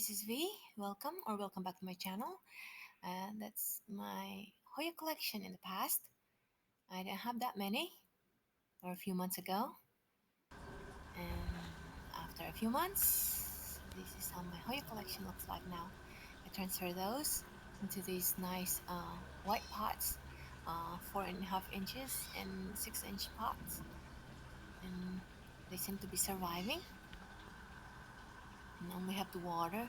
this is V. Welcome back to my channel. That's my Hoya collection in the past. I didn't have that many, or a few months ago. And after a few months, this is how my Hoya collection looks like now. I transfer those into these nice white pots, 4.5 inches and 6-inch pots. And they seem to be surviving. And only have to water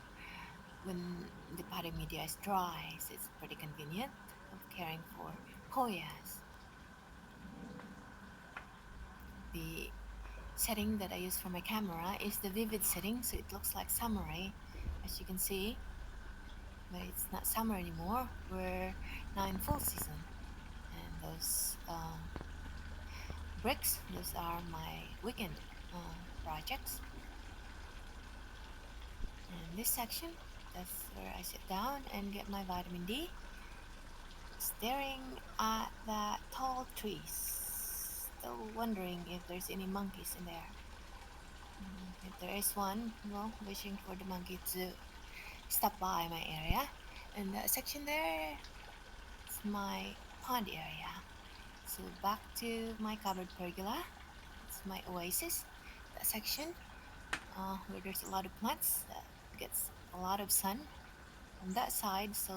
when the potting media is dry, so it's pretty convenient of caring for Hoyas. The setting that I use for my camera is the vivid setting, so it looks like summery, as you can see, but it's not summer anymore. We're now in full season, and those bricks, those are my weekend projects. And this section, that's where I sit down and get my vitamin D, staring at the tall trees, still wondering if there's any monkeys in there. If there is one, well, wishing for the monkey to stop by my area. And that section there is my pond area. So back to my covered pergola. It's my oasis. That section where there's a lot of plants that gets a lot of sun on that side, so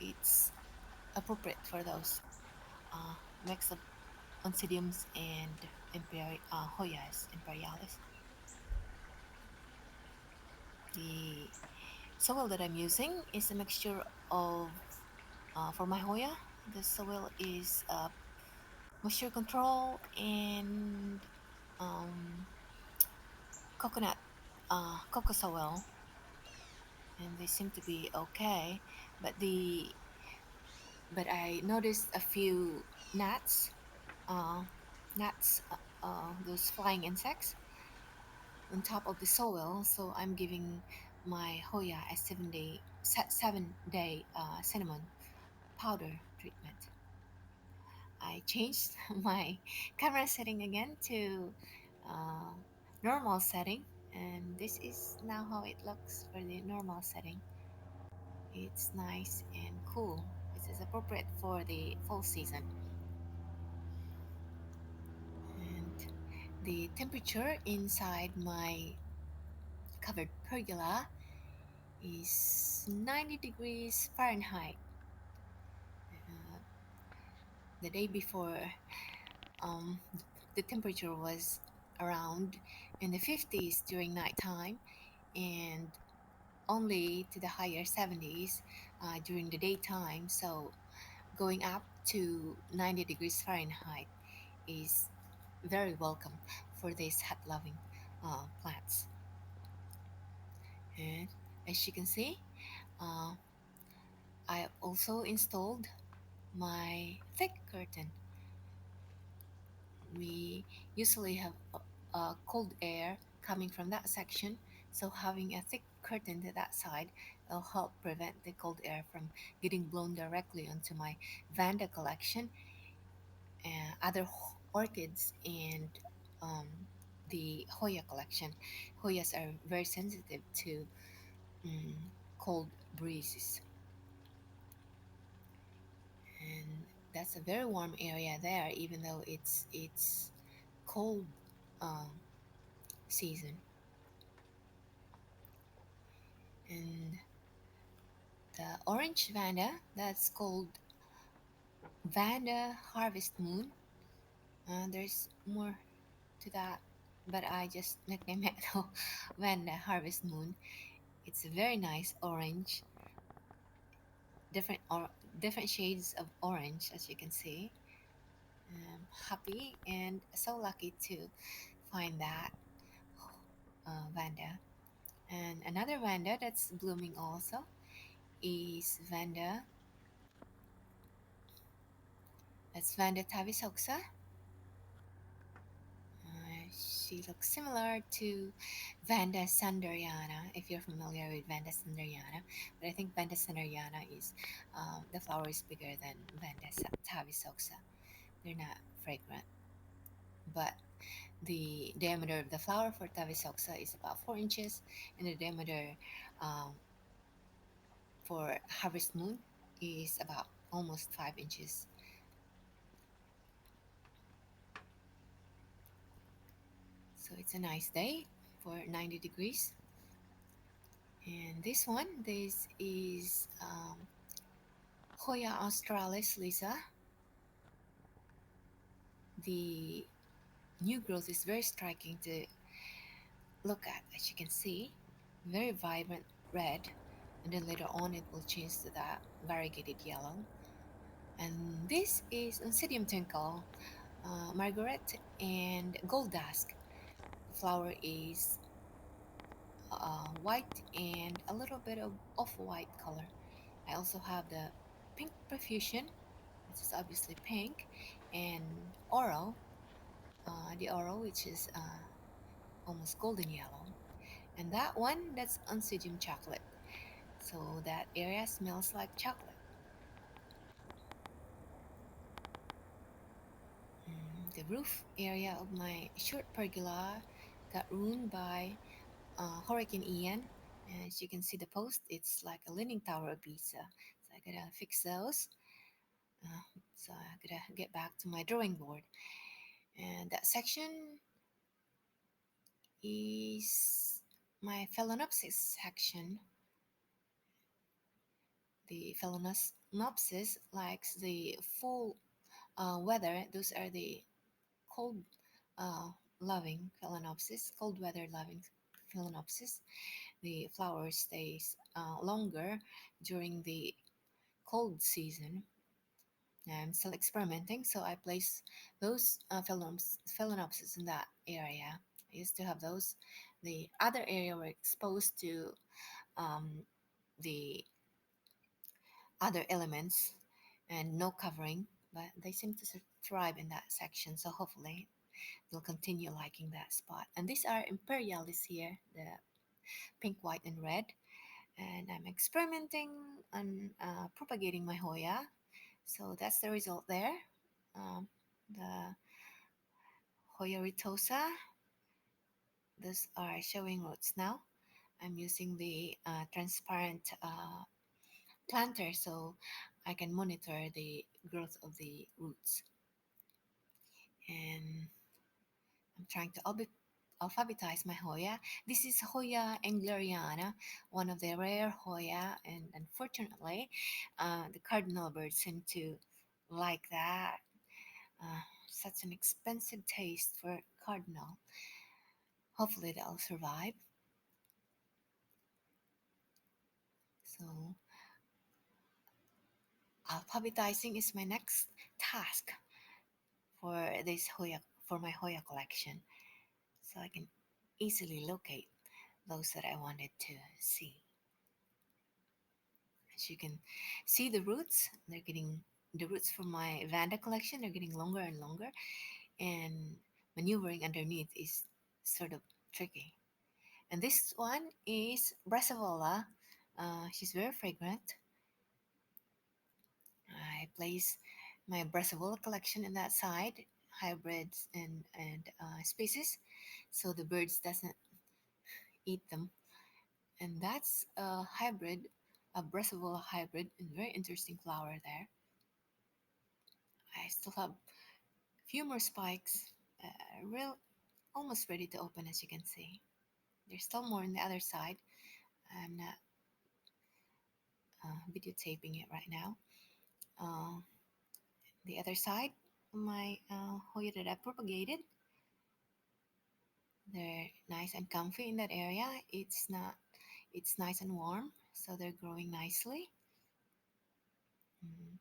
it's appropriate for those uh, mix of Oncidiums and Hoyas imperialis. The soil that I'm using is a mixture of, for my Hoya, the soil is moisture control and um, coconut, cocoa soil, and they seem to be okay. But I noticed a few gnats, uh, those flying insects on top of the soil. So I'm giving my Hoya a 7-day cinnamon powder treatment. I changed my camera setting again to uh, normal setting, and this is now how it looks for the normal setting. It's nice and cool. This is appropriate for the fall season. And the temperature inside my covered pergola is 90 degrees Fahrenheit. Uh, the day before, um, the temperature was around in the 50s during nighttime and only to the higher 70s during the daytime. So going up to 90 degrees Fahrenheit is very welcome for these hot loving plants. And as you can see, uh, I also installed my thick curtain. We usually have cold air coming from that section, so having a thick curtain to that side will help prevent the cold air from getting blown directly onto my Vanda collection, other orchids, and um, the Hoya collection. Hoyas are very sensitive to mm, cold breezes, and that's a very warm area there, even though it's cold um, season. And the orange Vanda, that's called Vanda Harvest Moon. There's more to that, but I just nicknamed it Vanda Harvest Moon. It's a very nice orange, different or different shades of orange, as you can see. Happy and so lucky to find that Vanda. And another Vanda that's blooming also is Vanda. That's Vanda tavisoxa. She looks similar to Vanda Sanderiana, if you're familiar with Vanda Sanderiana. But I think Vanda Sanderiana is, the flower is bigger than Vanda tavisoxa. They're not fragrant. But The diameter of the flower for Tavisoxa is about 4 inches, and the diameter um, for Harvest Moon is about almost 5 inches. So it's a nice day for 90 degrees. And this is Hoya australis Lisa. The new growth is very striking to look at, as you can see. Very vibrant red, and then later on it will change to that variegated yellow. And this is Oncidium Twinkle, Margaret, and Gold Dusk. The flower is white and a little bit of off-white color. I also have the pink profusion, which is obviously pink, and oro, the oro, which is almost golden yellow. And that one, that's Oncidium chocolate. So that area smells like chocolate. The roof area of my short pergola got ruined by Hurricane Ian. And as you can see, the post, it's like a leaning tower of Pisa. So I gotta fix those. Uh, so I gotta get back to my drawing board. And that section is my Phalaenopsis section. The Phalaenopsis likes the full weather. Those are the cold uh, loving Phalaenopsis, cold weather loving Phalaenopsis. The flower stays longer during the cold season. I'm still experimenting, so I place those Phalaenopsis in that area. I used to have those. The other area were exposed to um, the other elements and no covering, but they seem to thrive in that section. So hopefully they'll continue liking that spot. And these are Imperialis here, the pink, white, and red. And I'm experimenting on propagating my Hoya. So that's the result there. The Hoya retosa, those are showing roots now. I'm using the transparent planter so I can monitor the growth of the roots. And I'm trying to alphabetize my Hoya. This is Hoya engleriana, one of the rare Hoya, and unfortunately, the cardinal birds seem to like that. Such an expensive taste for cardinal. Hopefully, they'll survive. So, alphabetizing is my next task for this Hoya for my Hoya collection, so I can easily locate those that I wanted to see. As you can see, the roots from my Vanda collection. They're getting longer and longer, and maneuvering underneath is sort of tricky. And this one is Brassavola. She's very fragrant. I place my Brassavola collection in that side, hybrids and species, so the birds doesn't eat them. And that's a hybrid, a Brassavola hybrid, and very interesting flower there. I still have few more spikes, real almost ready to open, as you can see. There's still more on the other side. I'm not videotaping it right now. Uh, the other side, my Hoya that I propagated, they're nice and comfy in that area. It's nice and warm, so they're growing nicely. Mm.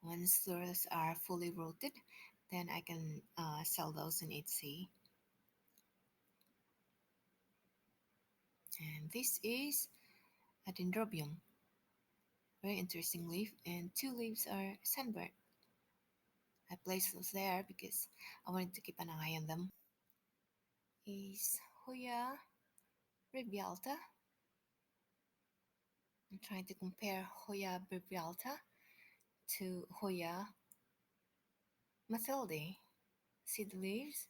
Once those are fully rooted, then I can sell those in Etsy. And this is a dendrobium. Very interesting leaf, and two leaves are sunburnt. I placed those there because I wanted to keep an eye on them. Is Hoya brevialta. I'm trying to compare Hoya brevialta to Hoya mathilde. See the leaves?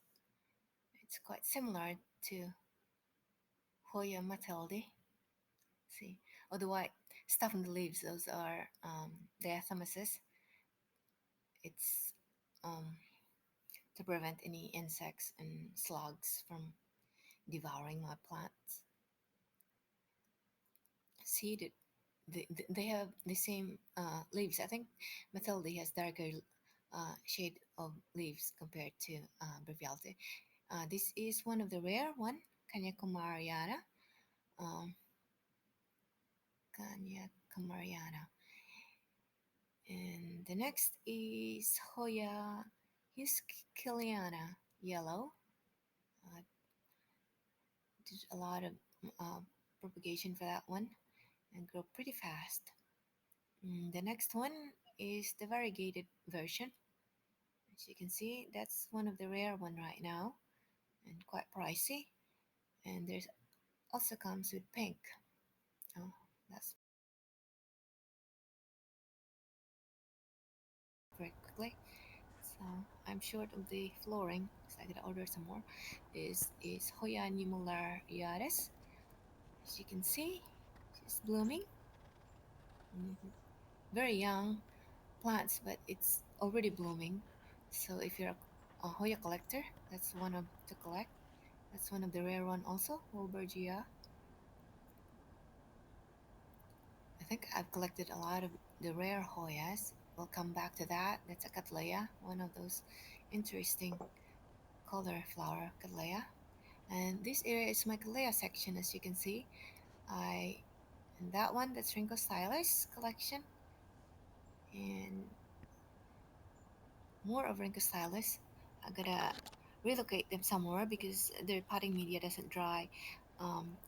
It's quite similar to Hoya matilde. See, oh, the white stuff in the leaves, those are diatomaceous. It's um, to prevent any insects and slugs from devouring my plants. See that they have the same leaves. I think Matilde has darker shade of leaves compared to Brevialte. This is one of the rare one, Kanyakumariana. Um, Kanyakumariana. And the next is Hoya Huskilliana yellow. Did a lot of uh, propagation for that one and grow pretty fast. The next one is the variegated version. As you can see, that's one of the rare one right now and quite pricey. And there's also comes with pink. Oh, that's very quickly. So I'm short of the flooring, so I gotta order some more. This is Hoya numulariaris. As you can see, she's blooming. Mhm. Very young plants, but it's already blooming. So if you're a Hoya collector, that's one of to collect. That's one of the rare one also, Wolbergia. I think I've collected a lot of the rare Hoyas. We'll come back to that. That's a Cattleya, one of those interesting color flower Cattleya. And this area is my Cattleya section, as you can see. I and that one, that's Ringo Stylus collection, and more of Ringo Stylus. I gotta relocate them somewhere because their potting media doesn't dry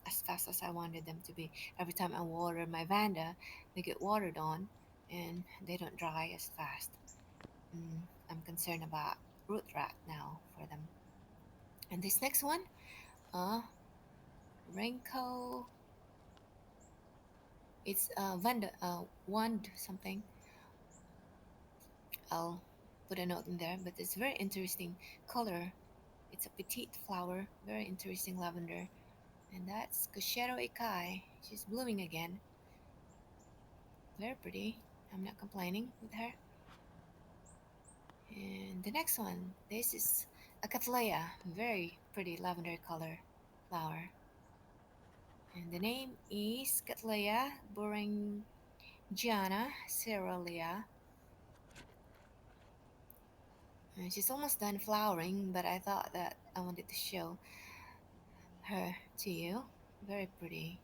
as fast as I wanted them to be. Every time I water my Vanda, they get watered on and they don't dry as fast. Mm, I'm concerned about root rot now for them. And this next one, uh, Renko, it's Vanda, Wand something. I'll put a note in there, but it's very interesting color. It's a petite flower, very interesting lavender. And that's Koshero Ikai. She's blooming again. Very pretty. I'm not complaining with her. And the next one, this is a Cattleya. Very pretty lavender color flower. And the name is Cattleya Boringiana Cerealia. And she's almost done flowering, but I thought that I wanted to show her to you. Very pretty.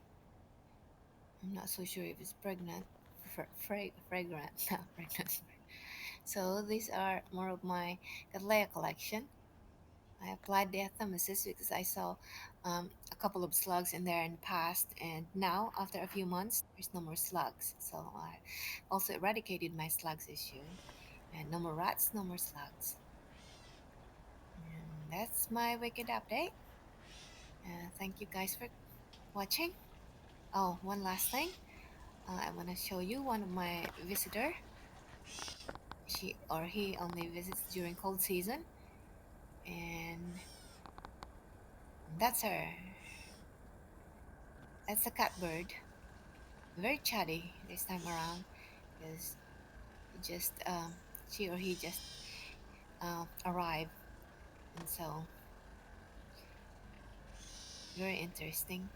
I'm not so sure if it's pregnant, fragrant, not pregnant. So these are more of my Cattleya collection. I applied diatomaceous because I saw a couple of slugs in there in the past, and now after a few months, there's no more slugs. So I also eradicated my slugs issue, and no more rats, no more slugs. And that's my wicked update. Thank you guys for watching. Oh, one last thing. I want to show you one of my visitor. She or he only visits during cold season, and that's her. That's a catbird. Very chatty this time around because just she or he just arrived, and so very interesting.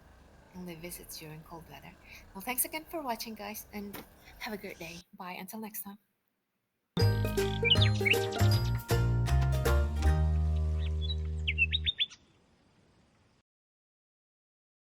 Only visits during cold weather. Well, thanks again for watching, guys, and have a great day. Bye. Until next time.